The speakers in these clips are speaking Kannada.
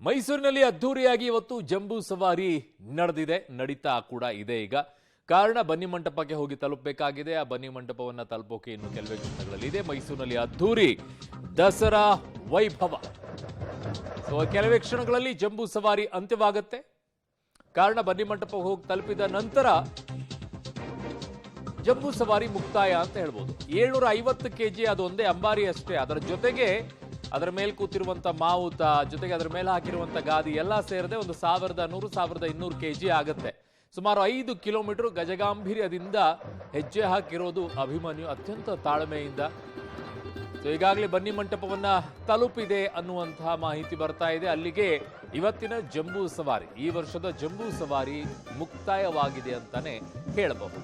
ಮೈಸೂರಿನಲ್ಲಿ ಅದ್ದೂರಿಯಾಗಿ ಇವತ್ತು ಜಂಬೂ ಸವಾರಿ ನಡೀತಾ ಕೂಡ ಇದೆ. ಈಗ ಕಾರಣ ಬನ್ನಿ ಮಂಟಪಕ್ಕೆ ಹೋಗಿ ತಲುಪಬೇಕಾಗಿದೆ. ಆ ಬನ್ನಿ ಮಂಟಪವನ್ನ ತಲುಪೋಕೆ ಇನ್ನು ಕೆಲವೇ ಕ್ಷಣಗಳಲ್ಲಿ ಇದೆ. ಮೈಸೂರಿನಲ್ಲಿ ಅದ್ದೂರಿ ದಸರಾ ವೈಭವ. ಕೆಲವೇ ಕ್ಷಣಗಳಲ್ಲಿ ಜಂಬೂ ಸವಾರಿ ಅಂತ್ಯವಾಗುತ್ತೆ. ಕಾರಣ ಬನ್ನಿ ಮಂಟಪಕ್ಕೆ ಹೋಗಿ ತಲುಪಿದ ನಂತರ ಜಂಬೂ ಸವಾರಿ ಮುಕ್ತಾಯ ಅಂತ ಹೇಳ್ಬೋದು. 750 kg ಅದೊಂದೇ ಅಂಬಾರಿ ಅಷ್ಟೇ. ಅದರ ಜೊತೆಗೆ ಅದರ ಮೇಲೆ ಕೂತಿರುವಂತ ಮಾವುತ, ಜೊತೆಗೆ ಅದರ ಮೇಲೆ ಹಾಕಿರುವಂತ ಗಾದಿ ಎಲ್ಲ ಸೇರದೆ ಒಂದು 1100-1200 kg ಆಗುತ್ತೆ. ಸುಮಾರು 5 ಕಿಲೋಮೀಟರ್ ಗಜಗಾಂಭೀರ್ಯದಿಂದ ಹೆಜ್ಜೆ ಹಾಕಿರೋದು ಅಭಿಮನ್ಯು ಅತ್ಯಂತ ತಾಳ್ಮೆಯಿಂದ. ಈಗಾಗಲೇ ಬನ್ನಿ ಮಂಟಪವನ್ನ ತಲುಪಿದೆ ಅನ್ನುವಂತಹ ಮಾಹಿತಿ ಬರ್ತಾ ಇದೆ. ಅಲ್ಲಿಗೆ ಇವತ್ತಿನ ಜಂಬೂ ಸವಾರಿ, ಈ ವರ್ಷದ ಜಂಬೂ ಸವಾರಿ ಮುಕ್ತಾಯವಾಗಿದೆ ಅಂತಾನೆ ಹೇಳಬಹುದು.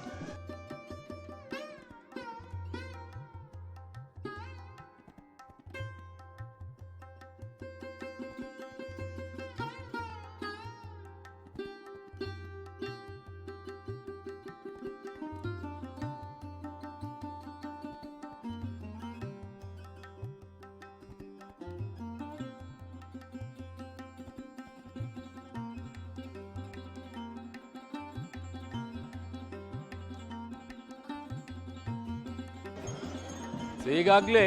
ಈಗಾಗಲೇ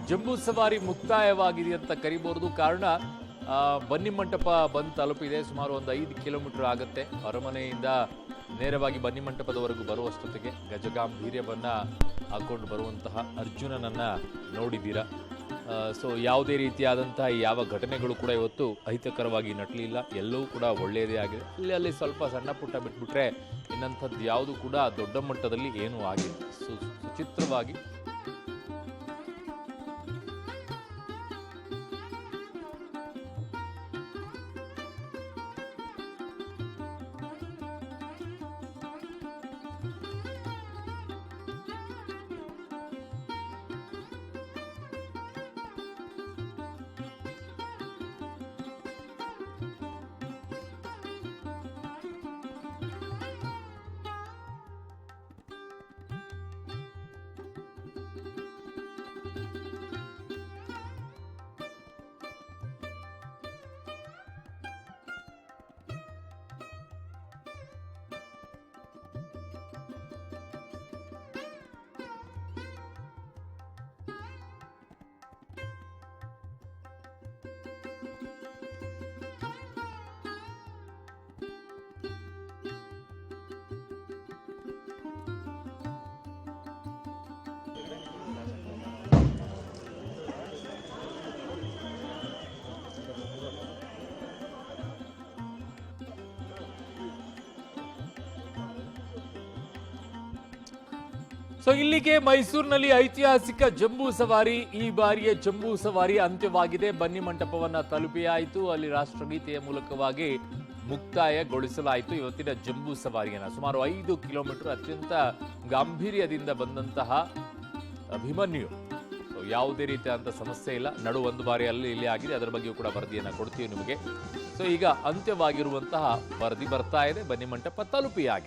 ಜಂಬೂ ಸವಾರಿ ಮುಕ್ತಾಯವಾಗಿದೆ ಅಂತ ಕರಿಬಹುದು. ಕಾರಣ ಬನ್ನಿ ಮಂಟಪ ಬಂದು ತಲುಪಿದೆ. ಸುಮಾರು ಒಂದು 5 ಕಿಲೋಮೀಟರ್ ಆಗುತ್ತೆ. ಅರಮನೆಯಿಂದ ನೇರವಾಗಿ ಬನ್ನಿ ಮಂಟಪದವರೆಗೂ ಬರುವಷ್ಟೊತ್ತಿಗೆ ಗಜಗಾಂಭೀರ್ಯವನ್ನ ಹಾಕೊಂಡು ಬರುವಂತಹ ಅರ್ಜುನನನ್ನ ನೋಡಿದ್ದೀರಾ. ಯಾವುದೇ ರೀತಿಯಾದಂತಹ ಯಾವ ಘಟನೆಗಳು ಕೂಡ ಇವತ್ತು ಅಹಿತಕರವಾಗಿ ನಟಲಿಲ್ಲ. ಎಲ್ಲವೂ ಕೂಡ ಒಳ್ಳೆಯದೇ ಆಗಿದೆ. ಅಲ್ಲಿ ಸ್ವಲ್ಪ ಸಣ್ಣ ಪುಟ್ಟ ಬಿಟ್ಬಿಟ್ರೆ ಇನ್ನಂಥದ್ದು ಯಾವುದು ಕೂಡ ದೊಡ್ಡ ಮಟ್ಟದಲ್ಲಿ ಏನೂ ಆಗಿಲ್ಲ. ಸುಚಿತ್ರವಾಗಿ ಇಲ್ಲಿಗೆ ಮೈಸೂರಿನಲ್ಲಿ ಐತಿಹಾಸಿಕ ಜಂಬೂ ಸವಾರಿ, ಈ ಬಾರಿಯ ಜಂಬೂ ಸವಾರಿ ಅಂತ್ಯವಾಗಿದೆ. ಬನ್ನಿ ಮಂಟಪವನ್ನ ತಲುಪಿ ಆಯಿತು. ಅಲ್ಲಿ ರಾಷ್ಟ್ರಗೀತೆಯ ಮೂಲಕವಾಗಿ ಮುಕ್ತಾಯಗೊಳಿಸಲಾಯಿತು ಇವತ್ತಿನ ಜಂಬೂ ಸವಾರಿಯನ್ನ. ಸುಮಾರು 5 ಕಿಲೋಮೀಟರ್ ಅತ್ಯಂತ ಗಾಂಭೀರ್ಯದಿಂದ ಬಂದಂತಹ ಅಭಿಮನ್ಯು. ಯಾವುದೇ ರೀತಿಯಾದಂಥ ಸಮಸ್ಯೆ ಇಲ್ಲ. ನಡು ಒಂದು ಬಾರಿ ಅಲ್ಲಿ ಇಲ್ಲಿ ಆಗಿದೆ. ಅದರ ಬಗ್ಗೆಯೂ ಕೂಡ ವರದಿಯನ್ನು ಕೊಡ್ತೀವಿ ನಿಮಗೆ. ಈಗ ಅಂತ್ಯವಾಗಿರುವಂತಹ ವರದಿ ಬರ್ತಾ ಇದೆ. ಬನ್ನಿ ಮಂಟಪ ತಲುಪಿ ಆಗಿದೆ.